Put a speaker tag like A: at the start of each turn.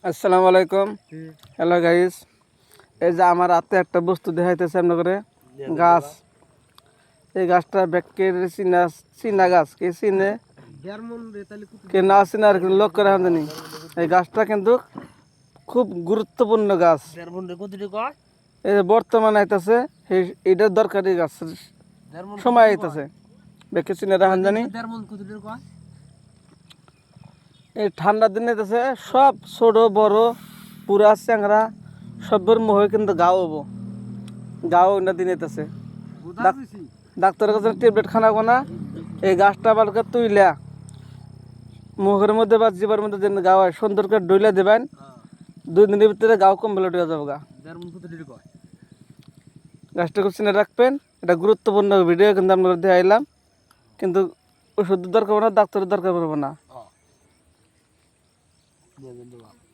A: আসসালামু আলাইকুম। Hello guys, এই যে আমার হাতে একটা বস্তু দেখাইতেছে আপনাদের গাছ। এই গাছটা ব্যাকের চিনা গাছ কে চিনে কে না চিনে আর লোক করে জানি। এই গাছটা কিন্তু খুব গুরুত্বপূর্ণ গাছ। এই যে বর্তমানে আইতাছে এইটার দরকারি গাছ সময় আইতাছে ব্যাকে চিনে রাখান জানি। এই ঠান্ডার দিনে আইতাছে সব ছোট বড় পুরা চ্যাংরা সবের মুখে কিন্তু গাও হবো, গাও না দিন আইতাছে। ডাক্তারের কাছে ট্যাবলেট খানাবো না, এই গাছটা আবার তুইলা মুখের মধ্যে বা জিবার মধ্যে যেন গাও হয় সুন্দর করে ডইলা দেবেন, 2 দিনের ভিতরে গাও কমপ্লিট হয়ে যাবে গা। গাছটা খুব চিনে রাখবেন। এটা গুরুত্বপূর্ণ ভিডিও কিন্তু আপনারা দিয়ে আইলাম, কিন্তু ওষুধের দরকার পড়বে না, ডাক্তারের দরকার পড়বে না।